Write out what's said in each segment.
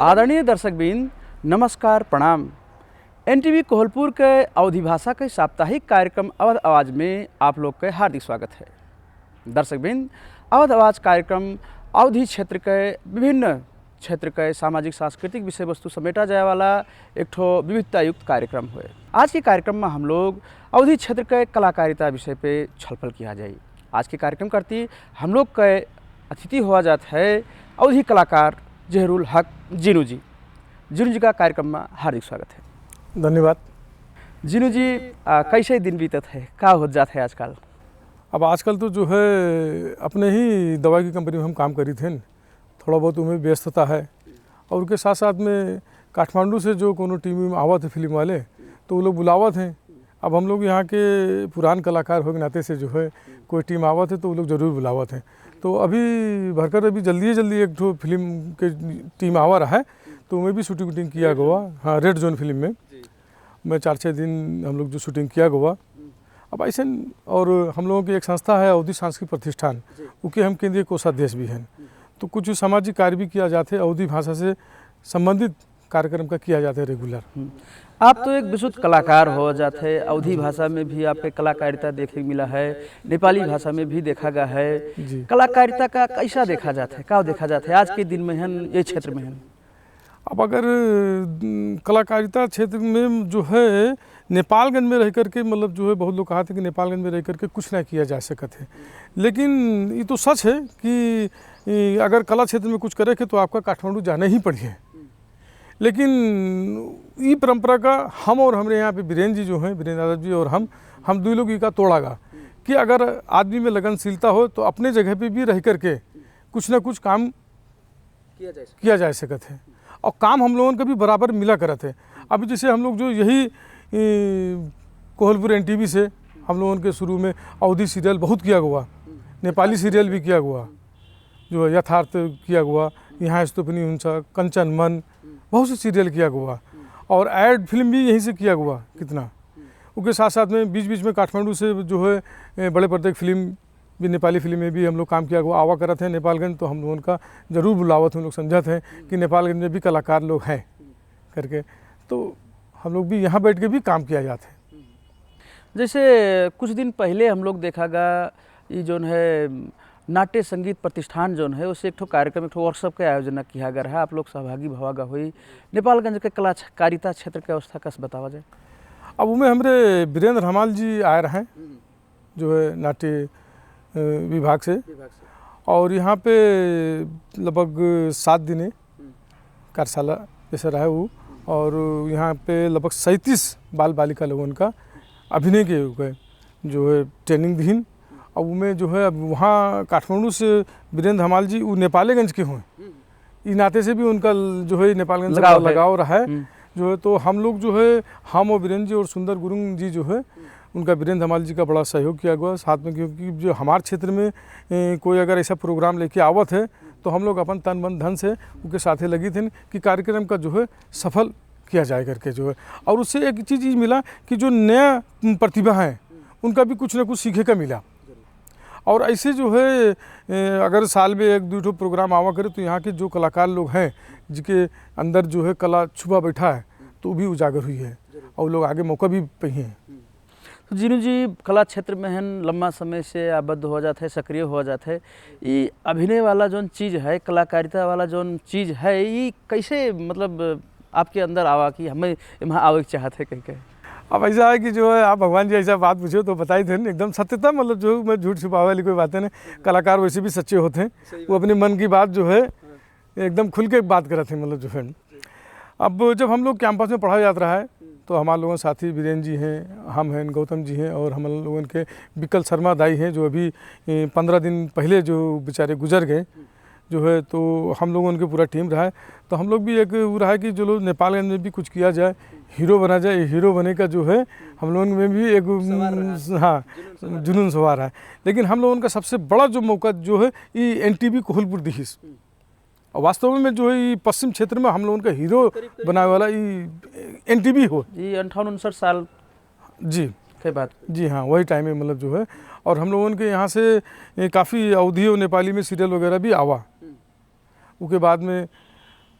आदरणीय दर्शकबिन नमस्कार प्रणाम। एनटीवी कोहलपुर के अवधी भाषा के साप्ताहिक कार्यक्रम अवध आवाज़ में आप लोग के हार्दिक स्वागत है। दर्शकबिन, अवध आवाज़ कार्यक्रम अवधी क्षेत्र के विभिन्न क्षेत्र के सामाजिक सांस्कृतिक विषय वस्तु समेटा जाए वाला एक ठो विविधता युक्त कार्यक्रम है। आज के कार्यक्रम में हम लोग अवधी क्षेत्र के कलाकारिता विषय पे छलफल किया जाए। आज के कार्यक्रम करती हम लोग के अतिथि हुआ जाता है अवधी कलाकार जहरुल हक जीनू जी। जीनू जी का कार्यक्रम में हार्दिक स्वागत है। धन्यवाद। जीनू जी, कैसे दिन बीतत है, क्या हो जाता है आजकल? अब आजकल तो जो है अपने ही दवाई की कंपनी में हम काम करी थे, थोड़ा बहुत उनमें व्यस्तता है। और उसके साथ साथ में काठमांडू से जो कोनो टीम में आवा थे फिल्म वाले, तो वो लोग बुलावा थे। अब हम लोग यहाँ के पुरान कलाकार हो के नाते से जो है कोई टीम आवा थे तो वो लोग ज़रूर बुलावा थे। तो अभी भरकर अभी जल्दी एक ठो फिल्म के टीम आवा रहा है, तो मैं भी शूटिंग किया गोवा। हाँ, रेड जोन फिल्म में मैं 4-6 दिन हम लोग जो शूटिंग किया गोवा। अब ऐसे और हम लोगों की एक संस्था है अवधी सांस्कृतिक प्रतिष्ठान, उसके हम केंद्रीय कोषाध्यक्ष भी हैं। तो कुछ सामाजिक कार्य भी किया जाते हैं, अवधी भाषा से संबंधित कार्यक्रम का किया जाता है रेगुलर। आप तो एक विशुद्ध कलाकार हो जाते हैं। अवधी भाषा में भी आपके कलाकारिता देखने मिला है, नेपाली भाषा में भी देखा गया है। कलाकारिता का कैसा देखा जाता है, क्या देखा जाता है आज के दिन में ये क्षेत्र में? अब अगर कलाकारिता क्षेत्र में जो है नेपालगंज में रह करके मतलब जो है बहुत लोग कहा थे कि नेपालगंज में रह करके कुछ ना किया जा सकता है, लेकिन ये तो सच है कि अगर कला क्षेत्र में कुछ करे तो आपका काठमांडू जाना ही पड़ी है। लेकिन ये परंपरा का हम और हमारे यहाँ पे वीरेंद्र जी जो हैं, वीरेंद्र यादव जी और हम दो लोग का तोड़ागा कि अगर आदमी में लगनशीलता हो तो अपने जगह पे भी रह करके कुछ ना कुछ काम किया जा सकता है। और काम हम लोगों को भी बराबर मिला करते हैं। अभी जैसे हम लोग जो यही कोहलपुर एनटीवी से हम लोगों के शुरू में अवधी सीरियल बहुत किया हुआ, नेपाली सीरियल भी किया हुआ, जो यथार्थ किया हुआ, यहाँ स्तूपनी हुंसा, कंचन मन, बहुत से सीरियल किया हुआ। और एड फिल्म भी यहीं से किया हुआ कितना। उसके साथ साथ में बीच में काठमांडू से जो है बड़े पर्दे की फिल्म भी, नेपाली फिल्म में भी हम लोग काम किया हुआ। आवा करते हैं नेपालगंज, तो हम लोगों का ज़रूर बुलावत हम लोग समझते हैं कि नेपालगंज में भी कलाकार लोग हैं करके, तो हम लोग भी यहाँ बैठ के भी काम किया जाता है। जैसे कुछ दिन पहले हम लोग देखा गया ये जो है नाट्य संगीत प्रतिष्ठान जो है उससे एक ठो कार्यक्रम, एक ठो वर्कशॉप का आयोजन किया गया है। आप लोग सहभागी भवागा हुई। नेपालगंज के कलाकारिता क्षेत्र की अवस्था कैसे बतावा जाए? अब उनमें हमारे वीरेंद्र हमाल जी आए रहे हैं जो है नाट्य विभाग से, और यहाँ पे लगभग 7 दिन कार्यशाला जैसा रहा है वो। और यहाँ पे लगभग 37 बाल बालिका लोगों का अभिनय के जो है ट्रेनिंग दी। अब उनमें जो है अब वहाँ काठमांडू से वीरेंद्र हमाल जी वो नेपालीगंज के हुए, इस नाते से भी उनका जो है नेपालगंज से लगाव रहा है जो है। तो हम लोग जो है हम और वीरेंद्र जी और सुंदर गुरुंग जी जो है उनका वीरेंद्र हमाल जी का बड़ा सहयोग किया हुआ साथ में, क्योंकि जो हमारे क्षेत्र में कोई अगर ऐसा प्रोग्राम लेके आवत है तो हम लोग अपन तन मन धन से उनके साथे लगी थे कि कार्यक्रम का जो है सफल किया जाए करके जो है। और उससे एक चीज़ ये मिला कि जो नया प्रतिभा है उनका भी कुछ ना कुछ सीखे का मिला। और ऐसे जो है अगर साल में 1-2 प्रोग्राम आवा करे तो यहाँ के जो कलाकार लोग हैं जिनके अंदर जो है कला छुपा बैठा है तो भी उजागर हुई है और लोग आगे मौका भी पाए हैं। तो जीनू जी, कला क्षेत्र में लंबा समय से आबद्ध हो जाते हैं, सक्रिय हो जाते हैं। ये अभिनय वाला जो चीज़ है, कलाकारिता वाला जो चीज़ है, ये कैसे मतलब आपके अंदर आवा कि हमें वहाँ आवे के चाहते हैं कहीं? अब ऐसा है कि जो है आप भगवान जी ऐसा बात पूछो तो बताई थे एकदम सत्यता, मतलब जो मैं झूठ छुपावे वाली कोई बातें नहीं। कलाकार वैसे भी सच्चे होते हैं, वो अपने मन की बात जो है एकदम खुल के बात करते हैं मतलब जो है। अब जब हम लोग कैंपस में पढ़ा जाता रहा है तो हमारे लोगों साथी वीरेंद्र जी हैं, हम हैं, गौतम जी हैं, और हम लोगों के विकल शर्मा दाई हैं जो अभी 15 दिन पहले जो बेचारे गुजर गए जो है। तो हम लोगों उनके पूरा टीम रहा है। तो हम लोग भी एक वो रहा है कि जो लोग नेपालगंज में भी कुछ किया जाए, हीरो बना जाए। हीरो बने का जो है हम लोगों में भी एक जुनून सवार है। लेकिन हम लोगों का सबसे बड़ा जो मौका जो है ये एनटीवी कोहलपुर दिहिस, और वास्तव में जो है ये पश्चिम क्षेत्र में हम लोगों का हीरो बनाने वाला ये एनटीवी हो। ये 58-59 साल जी के बाद, जी हाँ, वही टाइम में मतलब जो है। और हम लोगों के यहाँ से काफ़ी अवधी और नेपाली में सीरियल वगैरह भी आवा। उसके बाद में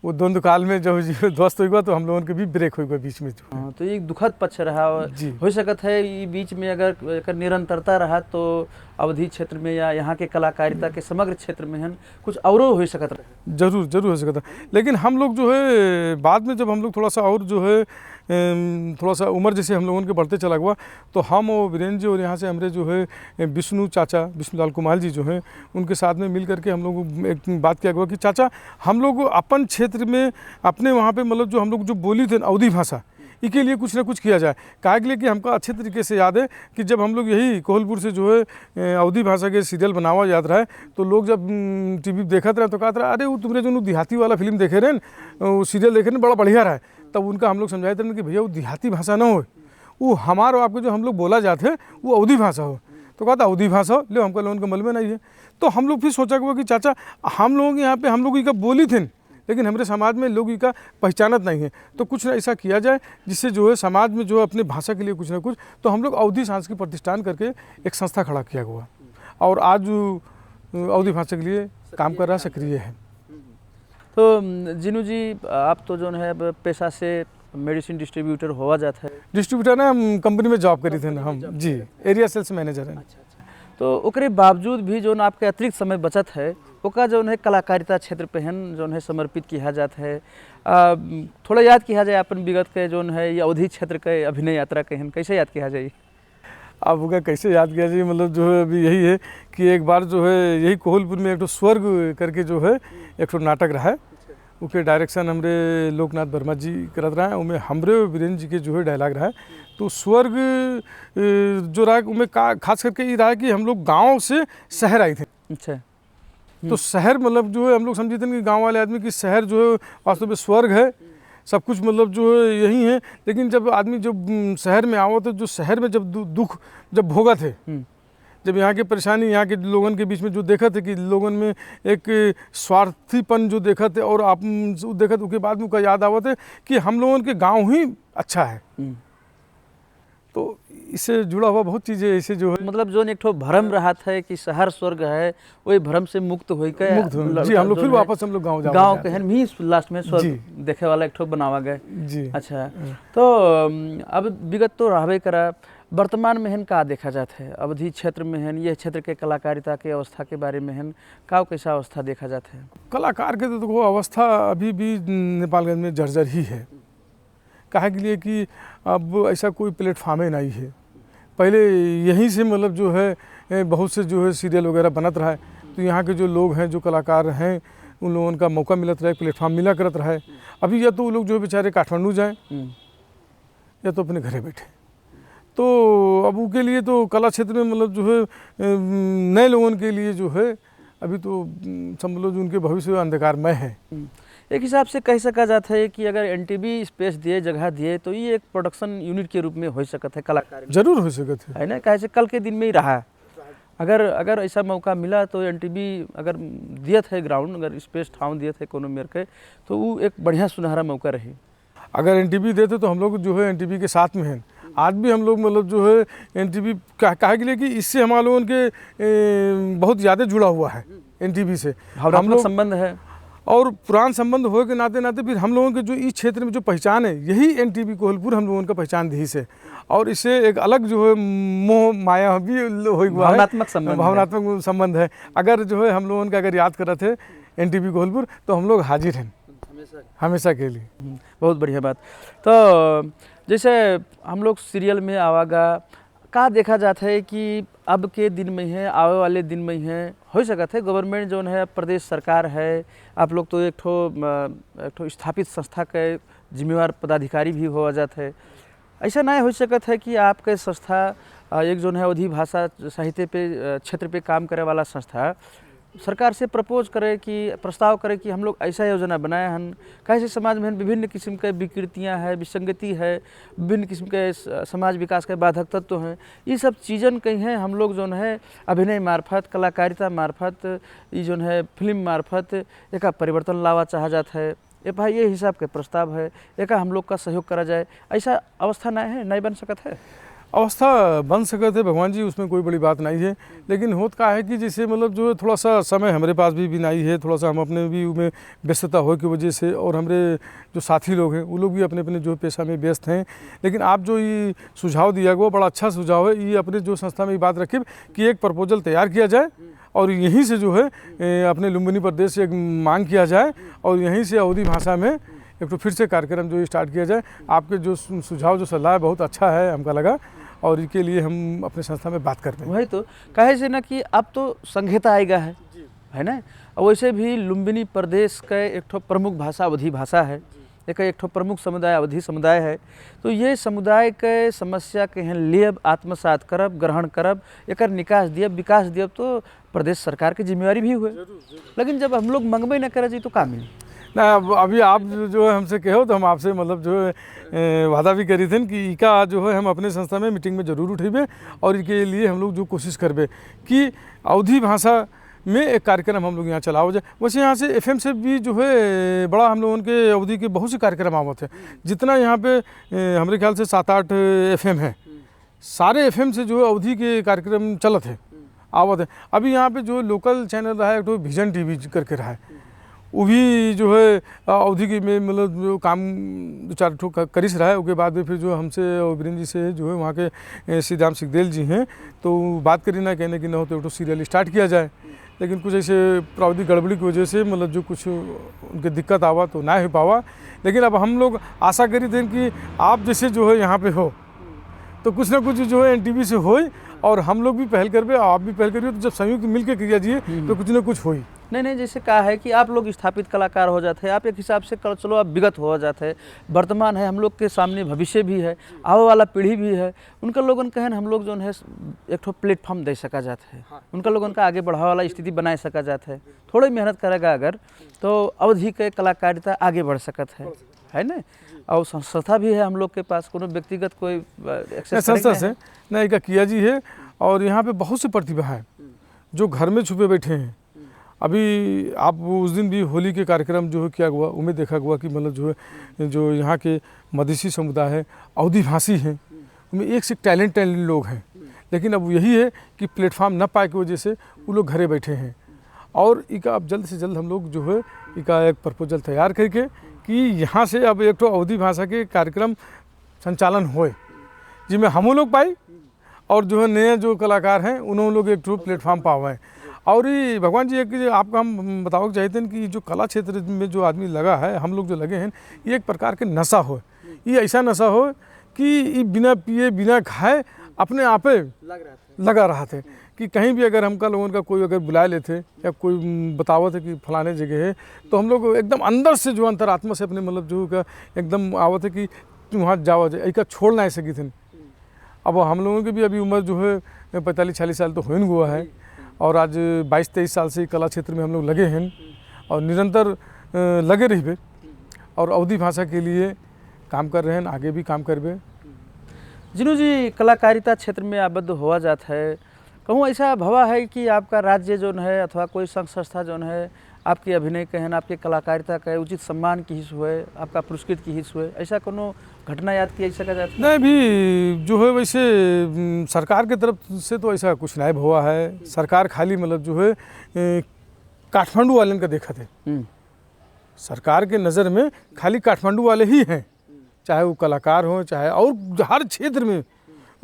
वो द्वंद्व काल में जब जो ध्वस्त हुआ तो हम लोगों के भी ब्रेक हुआ बीच में जो। हाँ, तो एक दुखद पक्ष रहा जी। हो सकत है ये बीच में अगर एकर निरंतरता रहा तो अवधि क्षेत्र में या यहाँ के कलाकारिता के समग्र क्षेत्र में हन कुछ औरो हो सकत रहे। जरूर जरूर हो सकता, लेकिन हम लोग जो है बाद में जब हम लोग थोड़ा सा और जो है थोड़ा सा उम्र जैसे हम लोगों के बढ़ते चला हुआ तो हम और वीरेंद्र जी और यहाँ से हमारे जो है विष्णु चाचा विष्णुलाल कुमार जी जो हैं उनके साथ में मिल करके हम लोग एक बात किया हुआ कि चाचा हम लोग अपन क्षेत्र में अपने वहाँ पे मतलब जो हम लोग जो बोली थे अवधी भाषा इसके लिए कुछ ना कुछ किया जाए। काहे के लिए कि हमको अच्छे तरीके से याद है कि जब हम लोग यही कोहलपुर से जो है अवधी भाषा के सीरियल बनावा याद रहा है तो लोग जब टीवी देखते रहे तो कहते रहे अरे वो तुमरे जो देहाती वाला फिल्म देखे रहे वो सीरियल देखे रहे बड़ा बढ़िया रहा है। तब उनका हम लोग समझाए थे कि भैया वो देहाती भाषा ना हो, वो हमारे आपके जो हम लोग बोला जाते हैं वो अवधी भाषा हो। तो कहा था अवधी भाषा हो ले हमको लोगों का मल में नहीं है। तो हम लोग फिर सोचा हुआ कि चाचा हम लोगों के यहाँ पे हम लोग इसका बोली थे लेकिन हमारे समाज में लोग इसका पहचानत नहीं है, तो कुछ ना ऐसा किया जाए जिससे जो है समाज में जो अपने भाषा के लिए कुछ ना कुछ। तो हम लोग अवधी सांस्कृतिक प्रतिष्ठान करके एक संस्था खड़ा किया हुआ और आज अवधी भाषा के लिए काम कर रहा सक्रिय है। तो जिनू जी आप तो जो है पेशा से मेडिसिन डिस्ट्रीब्यूटर हुआ जाता है। डिस्ट्रीब्यूटर ना हम कंपनी में जॉब करी थे ना हम जी, एरिया सेल्स मैनेजर है। तो ओकरे बावजूद भी जो आपके अतिरिक्त समय बचत है ओका जो है कलाकारिता क्षेत्र पे हन जो है समर्पित किया जाता है। थोड़ा याद किया जाए अपन विगत के जो है ये अवधि क्षेत्र के अभिनय यात्रा के हन कैसे याद किया जाए? अब उनका कैसे याद किया जाए मतलब जो है अभी यही है कि एक बार जो है यही कोहलपुर में एक तो स्वर्ग करके जो है एक तो नाटक रहा है, उसके डायरेक्शन हमरे लोकनाथ वर्मा जी करत रहा है, उनमें हमरे वीरेंद्र जी के जो है डायलॉग रहा है। तो स्वर्ग जो रहा है उनमें खास करके ये रहा है कि हम लोग गाँव से शहर आए थे। अच्छा। तो शहर मतलब जो है हम लोग समझते थे कि गांव वाले आदमी की शहर जो है वास्तव में स्वर्ग है, सब कुछ मतलब जो है यही है। लेकिन जब आदमी जब शहर में आओ तो जो शहर में जब दुख जब भोगा थे, जब यहाँ की परेशानी यहाँ के लोगों के बीच में जो देखा थे कि लोगों में एक स्वार्थीपन जो देखा थे और आप देखा उसके बाद में उनका याद आवा थे कि हम लोगों के गाँव ही अच्छा है। तो इससे जुड़ा हुआ बहुत चीज़ें ऐसे जो है मतलब जो एक ठो भ्रम रहा था कि शहर स्वर्ग है वही भ्रम से मुक्त हो के जी हम लोग फिर वापस हम लोग गाँव के हैं भी लास्ट में स्वर्ग देखे वाला एक ठो बनावा गए जी। अच्छा, तो अब विगत तो रहबे करा वर्तमान में हन का देखा जाता है अवधि क्षेत्र में हन ये क्षेत्र के कलाकारिता के अवस्था के बारे में हन का कैसा अवस्था देखा जाता है? कलाकार के तो वो अवस्था अभी भी नेपालगंज में जर्जर ही है। काहे के लिए कि अब ऐसा कोई प्लेटफार्म ही नहीं है। पहले यहीं से मतलब जो है बहुत से जो है सीरियल वगैरह बनत रहा है, तो यहाँ के जो लोग हैं जो कलाकार हैं उन लोगों का मौका मिलत रहा है, प्लेटफार्म मिला करत रहा है। अभी या तो वो लोग जो बेचारे काठमांडू जाएं या तो अपने घरे बैठे। तो अब उनके लिए तो कला क्षेत्र में मतलब जो है नए लोगों के लिए जो है अभी तो समझ लो जो उनके भविष्य अंधकारमय है। एक हिसाब से कह सका जाता है कि अगर एनटीवी स्पेस दिए जगह दिए तो ये एक प्रोडक्शन यूनिट के रूप में हो सकता है कलाकार जरूर हो सकता है ना, कैसे कल के दिन में ही रहा। अगर ऐसा मौका मिला तो एनटीवी अगर दिया था ग्राउंड अगर स्पेस ठाव दिया था कोनो मेर के तो वो एक बढ़िया सुनहरा मौका रही। अगर एनटीवी देते तो हम लोग जो है एनटीवी के साथ में हैं। आज भी हम लोग मतलब जो है एनटीवी कहे के लिए कि इससे हमारे लोगों के बहुत ज़्यादा जुड़ा हुआ है एनटीवी से, हम लोग संबंध है और पुरान संबंध होने के नाते नाते फिर हम लोगों के जो इस क्षेत्र में जो पहचान है यही एनटीवी कोहलपुर हम लोगों का पहचान दी से, और इससे एक अलग जो है मोह माया भी हो हुआ है, भावनात्मक संबंध है। अगर जो है हम लोगों का अगर याद कर रहे थे एनटीवी कोहलपुर तो हम लोग हाजिर हैं हमेशा के लिए। बहुत बढ़िया बात। तो जैसे हम लोग सीरियल में आवागा का देखा जाता है कि अब के दिन में है आवे वाले दिन में है हो सकता है गवर्नमेंट जो है प्रदेश सरकार है, आप लोग तो एक ठो स्थापित संस्था के जिम्मेवार पदाधिकारी भी हो जाते है। ऐसा नहीं हो सकता है कि आपके संस्था एक जो है अवधी भाषा साहित्य पे क्षेत्र पे काम करे वाला संस्था सरकार से प्रपोज करे कि प्रस्ताव करे कि हम लोग ऐसा योजना बनाए हैं कैसे समाज में विभिन्न किस्म के विकृतियां है, विसंगति है, विभिन्न किस्म के समाज विकास के बाधक तत्व हैं, ये सब चीज़न कहीं हैं हम लोग जो है अभिनय मार्फत कलाकारिता मार्फत ये जो है फिल्म मार्फत एक परिवर्तन लावा चाहा जाता है। ये भाई ये हिसाब के प्रस्ताव है एक हम लोग का सहयोग करा जाए, ऐसा अवस्था नहीं है नहीं बन सकता है। अवस्था बन सकते है भगवान जी, उसमें कोई बड़ी बात नहीं है। लेकिन होत का है कि जैसे मतलब जो है थोड़ा सा समय हमारे पास भी नहीं है, थोड़ा सा हम अपने भी में व्यस्तता हो की वजह से, और हमारे जो साथी लोग हैं वो लोग भी अपने अपने जो पेशा में व्यस्त हैं। लेकिन आप जो ये सुझाव दिया गया बड़ा अच्छा सुझाव है। ये अपने जो संस्था में ये बात रखी कि एक प्रपोजल तैयार किया जाए और यहीं से जो है अपने लुम्बिनी प्रदेश से एक मांग किया जाए और यहीं से अवधी भाषा में एक तो फिर से कार्यक्रम जो स्टार्ट किया जाए। आपके जो सुझाव जो सलाह है बहुत अच्छा है हमको लगा, और इसके लिए हम अपने संस्था में बात करते हैं। वही तो कहे से ना कि अब तो संहिता आएगा है ना। और वैसे भी लुम्बिनी प्रदेश का एक ठो प्रमुख भाषा अवधी भाषा है, एक ठो प्रमुख समुदाय अवधी समुदाय है। तो ये समुदाय के समस्या के हैं लेब आत्मसात करब, ग्रहण करब, एक निकास दियब, विकास दियब, तो प्रदेश सरकार की जिम्मेवारी भी हुए। लेकिन जब हम लोग मंगबे न करे जी तो का मिली ना। अभी आप जो है हमसे कहो तो हम आपसे मतलब जो है वादा भी करी थे कि इका जो है हम अपने संस्था में मीटिंग में जरूर उठेबे और इसके लिए हम लोग जो कोशिश करबे कि अवधी भाषा में एक कार्यक्रम हम लोग यहाँ चलाओ जाए। वैसे यहाँ से एफएम से भी जो है बड़ा हम लोगों के अवधि के बहुत से कार्यक्रम आवत है। जितना यहाँ पे हमारे ख्याल से 7-8 एफएम है, सारे एफएम से जो है अवधि के कार्यक्रम चलत है, आवत है। अभी यहाँ पे जो लोकल चैनल रहा है तो विजन टीवी करके रहा है, वो भी जो है अवधि की में मतलब जो काम 2-4 ठो करिस रहा है। उसके बाद में फिर जो हमसे और वीरेंद्र जी से जो है वहाँ के श्रीराम सिकदेल जी हैं, तो बात करी ना कहने की न हो तो सीरियल स्टार्ट किया जाए। लेकिन कुछ ऐसे प्राविधिक गड़बड़ी की वजह से मतलब जो कुछ उनके दिक्कत आवा तो ना हो पावा। लेकिन अब हम लोग आशा करी थे कि आप जैसे जो है यहाँ पे हो तो कुछ ना कुछ जो है एनटीवी से हो, और हम लोग भी पहल करबे, आप भी पहल करिए, तो जब संयुक्त मिलकर किया जाइए तो कुछ ना कुछ हो। नहीं, जैसे कहा है कि आप लोग स्थापित कलाकार हो जाते हैं, आप एक हिसाब से चलो आप विगत हो जाते हैं, वर्तमान है, हम लोग के सामने भविष्य भी है, आने वाला पीढ़ी भी है। उनका लोगन कहन हम लोग जो है एक ठो प्लेटफॉर्म दे सका जाता है, उनका लोगन का आगे बढ़ावे वाला स्थिति बनाए सका जाता है। थोड़ी मेहनत करेगा अगर तो अवधि के कलाकारिता आगे बढ़ सकत है ना। और संस्था भी है हम लोग के पास, कोनो व्यक्तिगत कोई संस्था से नहीं का किया जी है। और यहाँ पे बहुत सी प्रतिभा है जो घर में छुपे बैठे हैं। अभी आप उस दिन भी होली के कार्यक्रम जो है किया हुआ, उनमें देखा हुआ कि मतलब जो है जो यहाँ के मधेसी समुदाय है, अवधी भाषी हैं, उनमें एक से टैलेंट लोग हैं। लेकिन अब यही है कि प्लेटफॉर्म न पाए की वजह से वो लोग घरे बैठे हैं। और इका अब जल्द से जल्द हम लोग जो है इका एक प्रपोजल तैयार करके कि यहाँ से अब एक तो अवधी भाषा के कार्यक्रम संचालन होए, जिसमें हम लोग पाई और जो है नए जो कलाकार हैं उन्होंने लोग एक तो प्लेटफॉर्म पावे। और ये भगवान जी एक आपको हम बताओ चाहते हैं कि जो कला क्षेत्र में जो आदमी लगा है, हम लोग जो लगे हैं, ये एक प्रकार के नशा हो। ये ऐसा नशा हो कि ये बिना पिए बिना खाए अपने आप लगा रहा थे कि कहीं भी अगर हमका लोगों का कोई अगर बुला लेते या कोई बतावत है कि फलाने जगह है, तो हम लोग एकदम अंदर से जो अंतरात्मा से अपने मतलब जो का एकदम आवत है कि वहाँ जाओ जाए, एक छोड़ ना सकी थे। अब हम लोगों की भी अभी उम्र जो है 45-46 साल तो हो हुआ है, और आज 22-23 साल से कला क्षेत्र में हम लोग लगे हैं और निरंतर लगे रहिए और अवधी भाषा के लिए काम कर रहे हैं, आगे भी काम करबे। जिनू जी कलाकारिता क्षेत्र में आबद्ध हुआ जाता है, कहूँ ऐसा भवा है कि आपका राज्य जो है अथवा कोई संघ संस्था जो है आपके अभिनय के हैं, आपके कलाकारिता का उचित सम्मान की हिस्स हुए, आपका पुरस्कृत की हिस्स हुए, ऐसा कोनो घटना याद किया जा सकता है? नहीं, भी जो है वैसे सरकार के तरफ से तो ऐसा कुछ नहीं हुआ है। सरकार खाली मतलब जो है काठमांडू वाले का देखा थे। सरकार के नज़र में खाली काठमांडू वाले ही हैं, चाहे वो कलाकार हों चाहे और हर क्षेत्र में।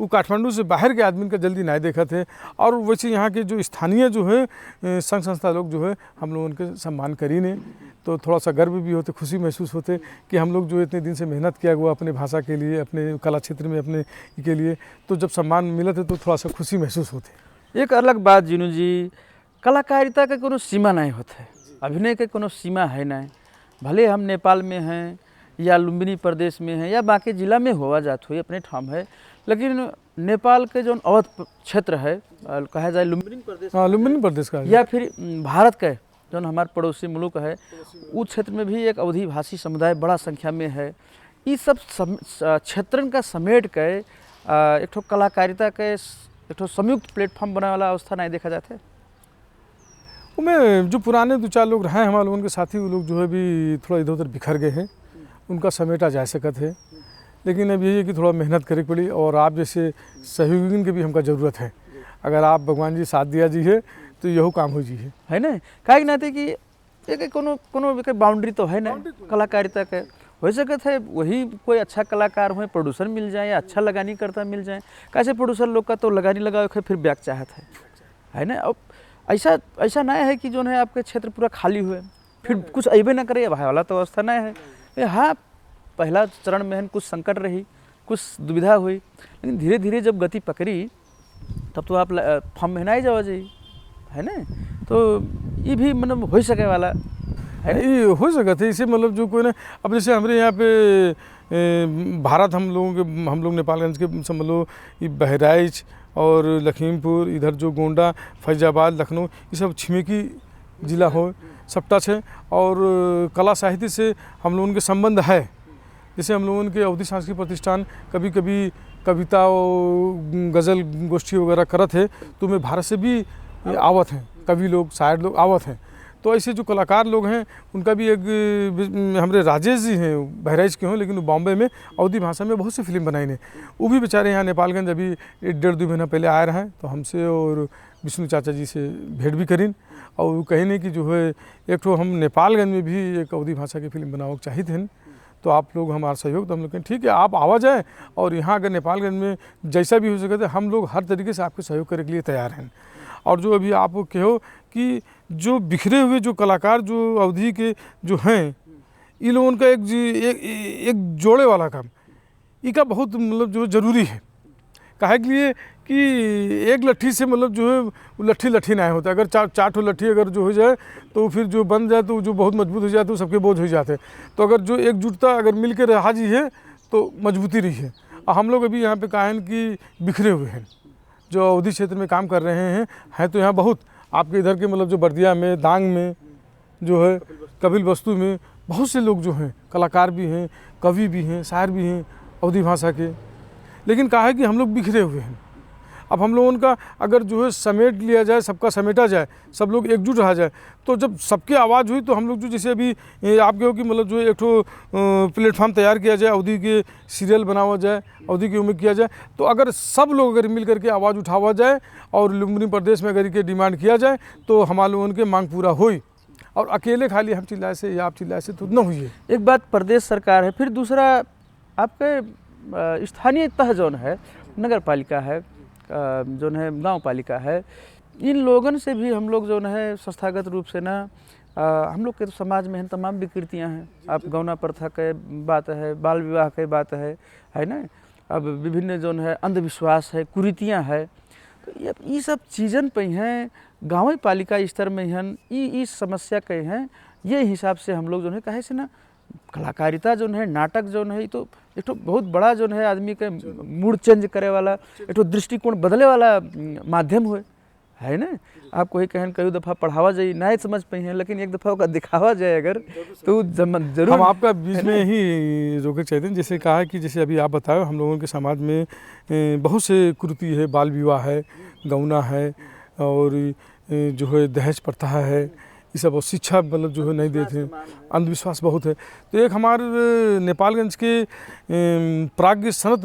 वो काठमांडू से बाहर के आदमी का जल्दी नहीं देखा थे। और वैसे यहाँ के जो स्थानीय जो है संघ संस्था लोग जो है हम लोग उनके सम्मान करी ने, तो थोड़ा सा गर्व भी होते, खुशी महसूस होते कि हम लोग जो इतने दिन से मेहनत किया हुआ अपने भाषा के लिए, अपने कला क्षेत्र में अपने के लिए, तो जब सम्मान मिला था तो थोड़ा सा खुशी महसूस होते। एक अलग बात जिनू जी, कलाकारिता के कोनो सीमा नहीं होते, अभिनय के कोनो सीमा है नहीं। भले हम नेपाल में हैं या लुम्बिनी प्रदेश में हैं या बाकी जिला में हुआ जात हुई अपने ठाम है, लेकिन नेपाल के जो अवध क्षेत्र है कहा जाए लुम्बिनी प्रदेश का या फिर भारत के जो हमारे पड़ोसी मुल्क है, उस क्षेत्र में भी एक अवधी भाषी समुदाय बड़ा संख्या में है। ये सब क्षेत्रन का समेट के एक ठो कलाकारिता के एक ठो संयुक्त प्लेटफॉर्म बनाने वाला अवस्था नहीं देखा जाता है। उनमें जो पुराने 2-4 लोग रहे हमारे उनके साथी, वो लोग जो है भी थोड़ा इधर उधर बिखर गए हैं, उनका समेटा जा सकत है। लेकिन अब यही है कि थोड़ा मेहनत करे पड़ी और आप जैसे सहयोगी की भी हमका ज़रूरत है। अगर आप भगवान जी साथ दिया जी है तो यही काम हो जी है ना। काहे नाते कि एक कोनो कोनो एक बाउंड्री तो है ना कलाकारिता के। हो सकत है वही कोई अच्छा कलाकार हो, प्रोड्यूसर मिल जाए या अच्छा लगानी करता मिल जाए। कैसे प्रोड्यूसर लोग का तो लगानी लगाओ के फिर ब्याक चाहत है ना। अब ऐसा नहीं है कि जो है आपके क्षेत्र पूरा खाली हुए फिर कुछ अबे ना करे, भाई वाला तो अवस्था नहीं है। हाँ, पहला चरण में कुछ संकट रही, कुछ दुविधा हुई, लेकिन धीरे धीरे जब गति पकड़ी तब तो आप फॉर्म में ना ही जाओ जी, है ना। तो ये भी मतलब हो सके वाला है, ये हो सकता है। इसे मतलब जो कोई ना, अब जैसे हमारे यहाँ पे भारत हम लोग नेपालगंज के समझ लो, ये बहराइच और लखीमपुर, इधर जो गोंडा, फैजाबाद, लखनऊ, ये सब छिमेकी जिला हो, सब टच है। और कला साहित्य से हम लोगों के संबंध है। जैसे हम लोगों के अवधि सांस्कृतिक प्रतिष्ठान कभी कभी कविता और गज़ल गोष्ठी वगैरह करत है, तो मैं भारत से भी आवत हैं कवि लोग, शायर लोग आवत हैं। तो ऐसे जो कलाकार लोग हैं उनका भी एक हमारे राजेश जी हैं, बहराइच के हों, लेकिन वो बॉम्बे में अवधी भाषा में बहुत सी फिल्म बनाई ने। वो भी बेचारे यहाँ नेपालगंज अभी 1.5-2 महीना पहले आए रहे हैं, तो हमसे और विष्णु चाचा जी से भेंट भी करीन। और वो कहे नहीं कि जो है एक तो हम नेपालगंज में भी एक अवधी भाषा की फिल्म बनाओ चाहिए थे, तो आप लोग हमारा सहयोग, तो हम लोग कहें ठीक है आप आवा जाए। और यहाँ अगर नेपालगंज में जैसा भी हो सके तो हम लोग हर तरीके से आपके सहयोग करने के लिए तैयार हैं। और जो अभी आप कहो कि जो बिखरे हुए जो कलाकार जो अवधि के जो हैं, इन लोगों का एक जोड़े वाला काम इसका बहुत मतलब जो ज़रूरी है। काहे के लिए कि एक लट्ठी से मतलब जो है लट्ठी नहीं होता। अगर चार ठो लट्ठी अगर जो हो जाए तो फिर जो बन जाए तो जो बहुत मजबूत हो जाए तो सबके बोझ हो जाते हैं। तो अगर जो एकजुटता अगर मिल के रहा जी है तो मजबूती रही है। और हम लोग अभी यहाँ पे काहन कि बिखरे हुए हैं, जो अवधि क्षेत्र में काम कर रहे हैं तो यहाँ बहुत आपके इधर के मतलब जो बर्दिया में, दांग में जो है, कपिल वस्तु में बहुत से लोग जो हैं कलाकार भी हैं, कवि भी हैं, शायर भी हैं अवधि भाषा के। लेकिन कहा है कि हम लोग बिखरे हुए हैं। अब हम लोगों का अगर जो है समेट लिया जाए, सबका समेटा जाए, सब लोग एकजुट रहा जाए, तो जब सबकी आवाज़ हुई तो हम लोग जो जैसे अभी आपके हो कि मतलब जो एक ठो प्लेटफॉर्म तैयार किया जाए, अवधि के सीरियल बनावा जाए, अवधि की उम्मीद किया जाए, तो अगर सब लोग अगर मिल करके आवाज़ उठावा जाए और लुम्बिनी प्रदेश में अगर के डिमांड किया जाए तो हमारे लोगों के मांग पूरा हुई। और अकेले खाली हम चिल्लाए से या आप चिल्लाए से तो न हुई है। एक बात प्रदेश सरकार है, फिर दूसरा आपके स्थानीय तह जोन है, नगर पालिका है, जो है गांव पालिका है, इन लोगों से भी हम लोग जो है संस्थागत रूप से ना हम लोग के तो समाज में तमाम विकृतियां हैं। आप गौना प्रथा के बात है, बाल विवाह के बात है ना। अब विभिन्न जो है अंधविश्वास है, कुरीतियां है, तो ये सब चीज़न पे हैं गाँव पालिका स्तर में हैं इस समस्या के हैं। ये हिसाब से हम लोग जो है कहे से ना कलाकारिता जो है, नाटक जो है, तो एक तो बहुत बड़ा जो है आदमी के मूड चेंज करे वाला, एक तो दृष्टिकोण बदले वाला माध्यम हुए, है ना। आपको ही कहन कई दफ़ा पढ़ावा जाए नहीं समझ पाई हैं, लेकिन एक दफ़ा का दिखावा जाए अगर तो जरूर। हम आपका बीच में ही रोके चाहते हैं। जैसे कहा कि जैसे अभी आप बताओ हम लोगों के समाज में बहुत से कुरीति है, बाल विवाह है, गौना है, और जो है दहेज प्रथा है, ये सब, और शिक्षा मतलब जो है नहीं देते हैं, अंधविश्वास बहुत है। तो एक हमारे नेपालगंज के प्राज्ञ सनत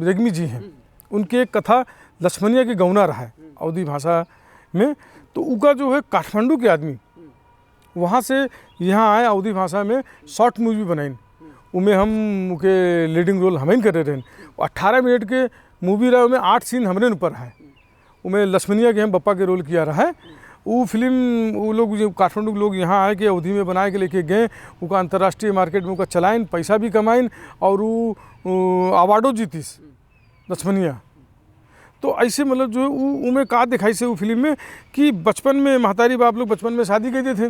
रेग्मी जी हैं, उनके एक कथा लक्ष्मणिया के गौना रहा है अवधि भाषा में। तो उनका जो है काठमांडू के आदमी वहाँ से यहाँ आए, अवधि भाषा में शॉर्ट मूवी बनाई, उनमें हम के लीडिंग रोल हमें कर रहे हैं। 18 मिनट के मूवी रहा, उनमें 8 सीन हमारे ऊपर है, उनमें लक्ष्मणिया के हम बप्पा के रोल किया रहा है। वो फिल्म वो लोग जो काठमांडू के लोग यहाँ आए के अवधि में बना के लेके गए, उनका अंतर्राष्ट्रीय मार्केट में उनका चलाइन, पैसा भी कमाइन और वो अवार्डो जीतीस लक्ष्मणिया। तो ऐसे मतलब जो है वो में का दिखाई से वो फिल्म में कि बचपन में महतारी बाप लोग बचपन में शादी कर दिए थे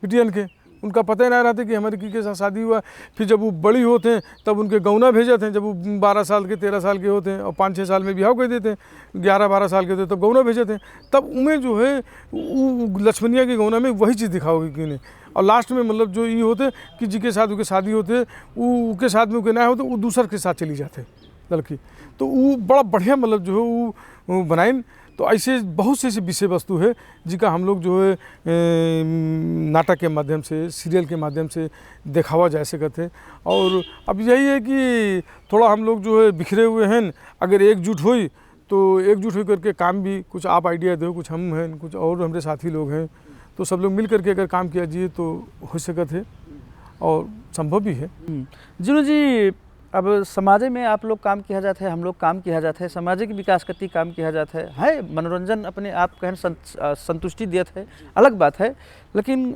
बिटियन के, उनका पता ही नहीं रहता कि हमारे की के साथ शादी हुआ। फिर जब वो बड़ी होते हैं तब उनके गौना भेजे थे, जब वो 12 साल के 13 साल के होते हैं और 5-6 साल में ब्याह कर देते हैं, 11-12 साल के होते तब गौना भेजे थे। तब उनमें जो है वो लक्ष्मणिया के गौना में वही चीज़ दिखाओगे कि नहीं। और लास्ट में मतलब जो ये होते कि जिसके साथ उनके शादी होते वो के साथ में उनके ना होते, वो दूसर के साथ चली जाते लड़की। तो वो बड़ा बढ़िया मतलब जो है वो बनाइन। तो ऐसे बहुत से ऐसे विषय वस्तु है जिनका हम लोग जो है नाटक के माध्यम से, सीरियल के माध्यम से दिखावा जा सकते हैं। और अब यही है कि थोड़ा हम लोग जो है बिखरे हुए हैं, अगर एकजुट हुई तो एकजुट हो करके काम भी, कुछ आप आइडिया दो, कुछ हम हैं, कुछ और हमारे साथी लोग हैं, तो सब लोग मिल करके अगर काम किया जाए तो हो सकते है और संभव भी है। जिनु जी, अब समाज में आप लोग काम किया जाता है, हम लोग काम किया जाता है, सामाजिक विकास करती काम किया जाता है मनोरंजन अपने आप कहन संतुष्टि देते है, अलग बात है, लेकिन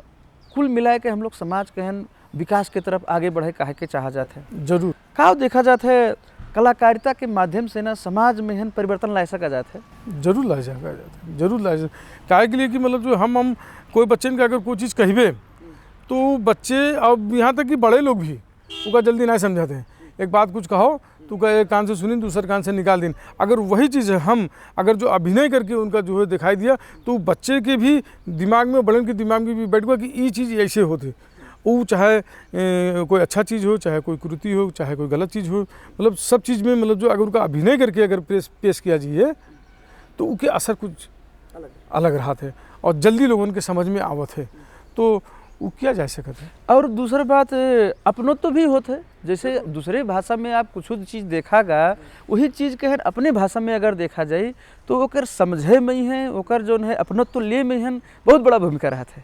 कुल मिला के हम लोग समाज कहन विकास के तरफ आगे बढ़े काहे के चाहा जाता है। जरूर का देखा जाता है कलाकारिता के माध्यम से ना समाज में हन परिवर्तन ला सका जाता है। जरूर ला जाता है, जरूर ला जाता है। काहे के लिए कि मतलब जो हम कोई बच्चे के अगर कोई चीज़ कहबे तो बच्चे, अब यहाँ तक कि बड़े लोग भी उनका जल्दी नहीं समझाते हैं। एक बात कुछ कहो तो का एक कान से सुनी, दूसरे कान से निकाल दिन। अगर वही चीज़ है हम अगर जो अभिनय करके उनका जो है दिखाई दिया तो बच्चे के भी दिमाग में, बड़े के दिमाग में भी बैठ गया कि ये चीज़ ऐसे होते, वो चाहे कोई अच्छा चीज़ हो, चाहे कोई कृति हो, चाहे कोई गलत चीज़ हो, मतलब सब चीज़ में मतलब जो अगर उनका अभिनय करके अगर पेश किया जाए तो उसके असर कुछ अलग रहा थे और जल्दी लोगों के समझ में आवत है, तो वो किया जा सकता है। और दूसरी बात अपनों तो भी होते, जैसे दूसरे भाषा में आप कुछ चीज़ देखागा, वही चीज़ के अपने भाषा में अगर देखा जाए तो ओकर समझे में ही है, ओकर जो है अपनों तो ले में है बहुत बड़ा भूमिका रहा है।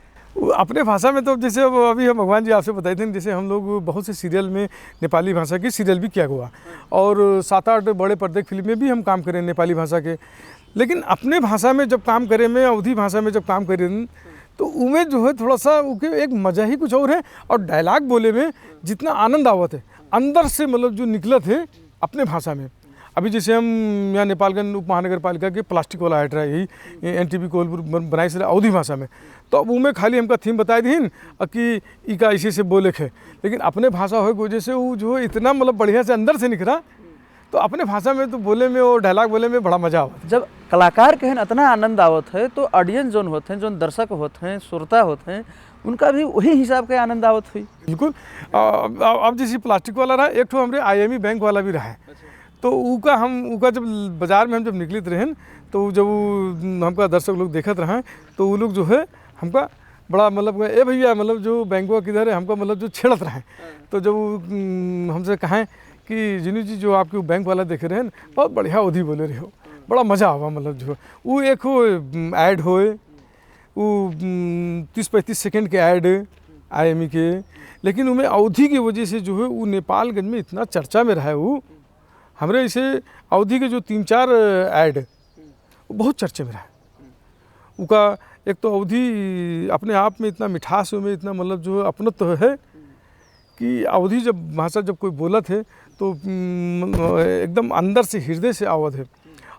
अपने भाषा में तो जैसे अभी हम भगवान जी आपसे बताए थे, जैसे हम लोग बहुत से सीरियल में नेपाली भाषा की सीरियल भी किया हुआ और 7-8 बड़े पर्दे फिल्म में भी हम काम करें नेपाली भाषा के। लेकिन अपने भाषा में जब काम करें में, अवधी भाषा में जब काम करें तो उनमें जो है थोड़ा सा उनके एक मज़ा ही कुछ और है। और डायलॉग बोले में जितना आनंद आवत है अंदर से, मतलब जो निकलत है अपने भाषा में। अभी जैसे हम यहाँ नेपालगंज उप महानगर पालिका के प्लास्टिक वाला हट रहा है, यही एनटीपी कोहलपुर बनाई से अवधी भाषा में, तो अब उनमें खाली हमका थीम बताए दीन कि इका इसी से बोले है। लेकिन अपने भाषा हो की वजह से वो जो इतना मतलब बढ़िया से अंदर से निकला, तो अपने भाषा में तो बोले में और डायलॉग बोले में बड़ा मजा आवत। जब कलाकार कहन इतना आनंद आवत है तो ऑडियंस जोन होते हैं, जो दर्शक होते हैं, श्रोता होते हैं, उनका भी वही हिसाब का आनंद आवत हुई। बिल्कुल। अब जैसे प्लास्टिक वाला रहा, एक ठो हमारे IME बैंक वाला भी रहा है, तो उनका जब बाजार में हम जब निकलित रहे तो जब हमका दर्शक लोग देखत रहे तो वो लोग जो है हमका बड़ा मतलब ए भैया मतलब जो बैंकवा किधर है, हमका मतलब जो छेड़त रहे। तो जब हमसे कहें कि जिनू जी जो आपके बैंक वाला देखे रहे हैं बहुत बढ़िया अवधी बोले रहे हो, बड़ा मज़ा आवा। मतलब जो वो एक हो ऐड होए, वो 30-35 सेकेंड के ऐड IME के, लेकिन उनमें अवधी की वजह से जो है वो नेपालगंज में इतना चर्चा में रहा है। वो हमारे इसे अवधी के जो 3-4 ऐड बहुत चर्चे में रहा है। उनका एक तो अवधी अपने आप में इतना मिठास में, इतना मतलब जो अपनत्व है कि अवधी जब भाषा जब कोई बोला थे तो एकदम अंदर से, हृदय से आवत है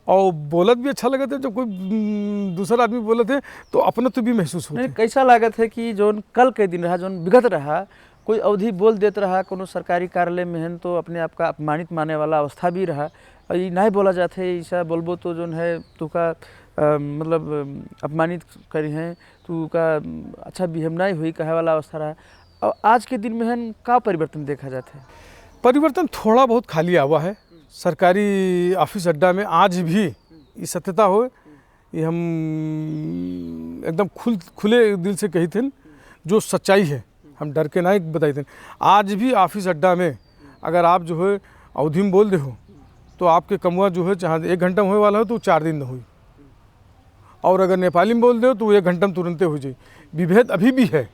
और बोलत भी अच्छा लगा था। जब कोई दूसरा आदमी बोले थे तो अपनत्व भी महसूस होता है। कैसा लागत है कि जो कल के दिन रहा, जो विगत रहा, कोई अवधि बोल देते रहा कोनो सरकारी कार्यालय में है तो अपने आप का अपमानित माने वाला अवस्था भी रहा। और ये नहीं बोला जाता है, ऐसा बोलबो तो जो है तो का मतलब अपमानित करी हैं तो का अच्छा बिहेव नहीं हुई कहे वाला अवस्था रहा। और आज के दिन में है का परिवर्तन देखा जाता है? परिवर्तन थोड़ा बहुत खाली आवा है। सरकारी ऑफिस अड्डा में आज भी ये सत्यता हो, ये हम एकदम खुले दिल से कही थे, जो सच्चाई है हम डर के नहीं बताई थे। आज भी ऑफिस अड्डा में अगर आप जो है अवधि में बोल दे हो तो आपके कमुआ जो है चाहे 1 घंटा में होने वाला हो तो 4 दिन न हुई, और अगर नेपाली में बोल दे तो 1 घंटा में तुरंते हो जाए। विभेद अभी भी है।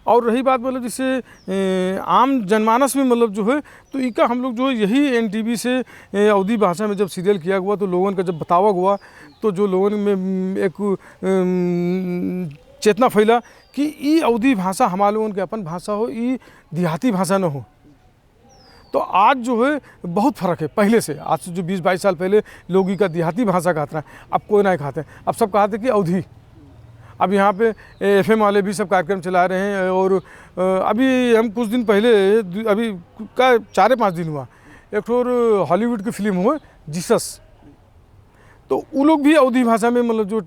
और रही बात मतलब जैसे आम जनमानस में मतलब जो है तो इका हम लोग जो है यही NTV से अवधी भाषा में जब सीरियल किया हुआ तो लोगों का जब बतावा हुआ तो जो लोगों में एक चेतना फैला कि ये अवधी भाषा हमारे लोगों के अपन भाषा हो, ये देहाती भाषा न हो। तो आज जो है बहुत फ़र्क है पहले से। आज से जो 20-22 साल पहले लोग का देहाती भाषा कहते हैं, अब कोई नहीं खाते, अब सब कहते कि अवधी। अब यहाँ पे FM वाले भी सब कार्यक्रम चला रहे हैं। और अभी हम कुछ दिन पहले, अभी का 4-5 दिन हुआ, एक ठोर हॉलीवुड की फिल्म हुआ जीसस, तो वो लोग भी अवधी भाषा में मतलब जो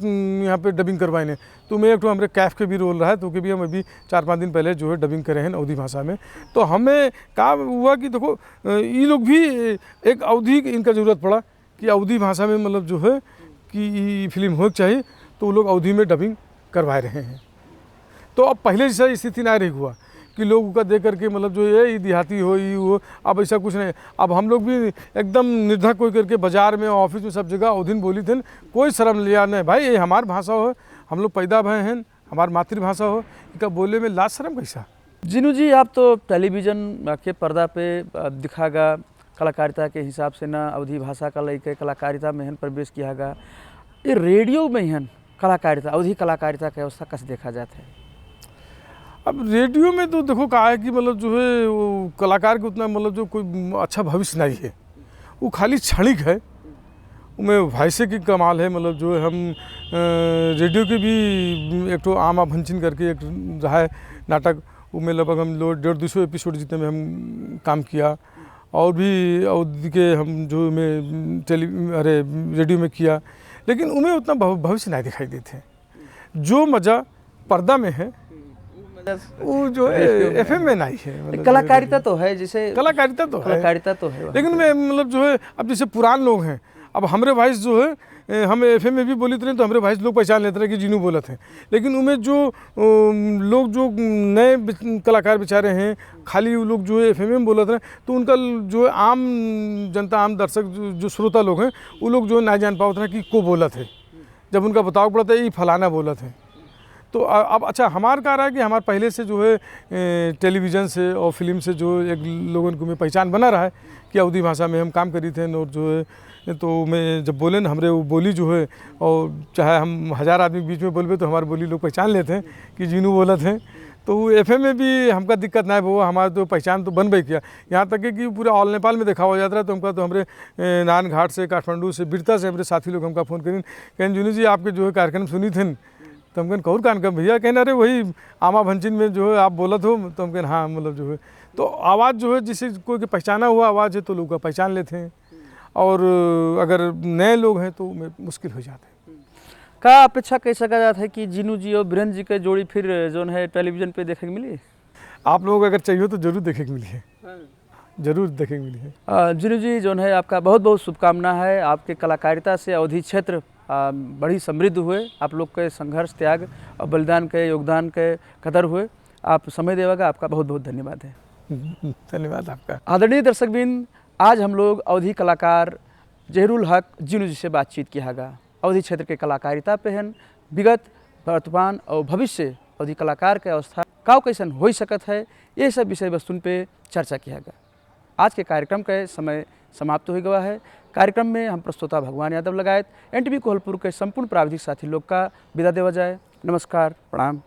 यहाँ पे डबिंग करवाए ने। तो मैं एक ठो हमारे कैफ के भी रोल रहा है तो कि भी हम अभी 4-5 दिन पहले जो है डबिंग करे हैं अवधी भाषा में। तो हमें कहा हुआ कि देखो ये लोग भी एक अवधि इनका ज़रूरत पड़ा कि अवधी भाषा में मतलब जो है कि ये फिल्म हो चाहिए, तो वो लोग अवधि में डबिंग करवा रहे हैं। तो अब पहले जैसा स्थिति ना रही हुआ कि लोग का देख करके मतलब जो ये देहाती हो ये वो, अब ऐसा कुछ नहीं। अब हम लोग भी एकदम निर्धक हो करके बाजार में ऑफिस में सब जगह अवधि में बोली थे, कोई शर्म लिया नहीं। भाई ये हमार भाषा हो, हम लोग पैदा भय हैं, हमारी मातृभाषा हो, इनका बोले में लाज शर्म कैसा। जिनू जी, आप तो टेलीविज़न के पर्दा पे दिखागा कलाकारिता के हिसाब से ना अवधी भाषा का लेके कलाकारिता में हन प्रवेश किया गा, ये रेडियो में हन कलाकारिता अवधी कलाकारिता की अवस्था कैसे देखा जाता है? अब रेडियो में तो देखो कहा है कि मतलब जो है वो कलाकार के उतना मतलब जो कोई अच्छा भविष्य नहीं है, वो खाली क्षणिक है। उनमें वैसे की कमाल है, मतलब जो है हम रेडियो के भी एक तो आमा भंचिन करके एक रहा है नाटक, उसमें लगभग हम लोग 150 एपिसोड जितने में हम काम किया, और भी अवधि के हम जो में रेडियो में किया, लेकिन उनमें उतना भविष्य नहीं दिखाई देते। जो मज़ा पर्दा में है वो जो है एफएम में नहीं है। मतलब कलाकारिता तो है, जैसे कलाकारिता तो है, कलाकारिता तो है, लेकिन मैं मतलब जो है अब जैसे पुरान लोग हैं, अब हमारे वॉइस जो है हम एफएम में भी बोली थे तो हमारे वॉइस लोग पहचान लेते रहे कि जिन्हों बोलत हैं, लेकिन उनमें जो लोग जो नए कलाकार बेचारे हैं, खाली वो लोग जो है एफएम में बोलते हैं, तो उनका जो है आम जनता, आम दर्शक जो श्रोता लोग हैं, वो लोग जो है ना जान पाते हैं कि को बोलत है। जब उनका बताव पड़ता है ये फलाना बोलत है। तो अब अच्छा हमारा कह रहा है कि हमारे पहले से जो है टेलीविज़न से और फिल्म से जो एक लोगों को में पहचान बना रहा है कि अवधी भाषा में हम काम करी थे, और जो है तो मैं जब बोले ना हमारे वो बोली जो है, और चाहे हम 1000 आदमी के बीच में बोलबे तो हमारी बोली लोग पहचान लेते हैं कि जिन्हों बोला थे। तो वो एफएम में भी हमका दिक्कत ना है, वो हमारा तो पहचान तो बन भी किया। यहाँ तक है कि पूरे ऑल नेपाल में देखा हो जाता है। तो हमका तो हमारे नारायण घाट से, काठमांडू से, बिरता से हमारे साथी लोग हमका फ़ोन करें, कहें जुनू जी आपके जो है कार्यक्रम सुनी थे, तो हम कहन कौर कान का भैया, कहना अरे वही आमा भंचिन में जो है आप बोलत हो। तो हम कहन हाँ, मतलब जो है तो आवाज़ जो है जिसे कोई के पहचाना हुआ आवाज़ है तो लोग का पहचान लेते हैं, और अगर नए लोग हैं तो मुश्किल हो जाते हैं। का अपेक्षा कह सका जाता है कि जिनू जी और बीरेंद्र जी के जोड़ी फिर जो है टेलीविज़न पे देखने को मिली? आप लोग अगर चाहिए तो जरूर देखने को मिली है, जरूर देखने को मिली है। जिनू जी जो है आपका बहुत बहुत शुभकामना है, आपके कलाकारिता से अवधी क्षेत्र बड़ी समृद्ध हुए, आप लोग के संघर्ष, त्याग और बलिदान के, योगदान के कदर हुए। आप समय देगा, आपका बहुत बहुत धन्यवाद है। धन्यवाद आपका। आदरणीय दर्शकबिन, आज हम लोग अवधी कलाकार जहीरुल हक जिनू जी से बातचीत किया गा। अवधी क्षेत्र के कलाकारिता पे हन विगत, वर्तमान और भविष्य अवधी कलाकार के अवस्था काव कैसन हो सकत है, ये सब विषय वस्तुन पे चर्चा किया गया। आज के कार्यक्रम का समय समाप्त हो गया है। कार्यक्रम में हम प्रस्तोता भगवान यादव लगायत एनटीवी कोल्हापुर के संपूर्ण प्राविधिक साथी लोग का विदा देवा जाए। नमस्कार, प्रणाम।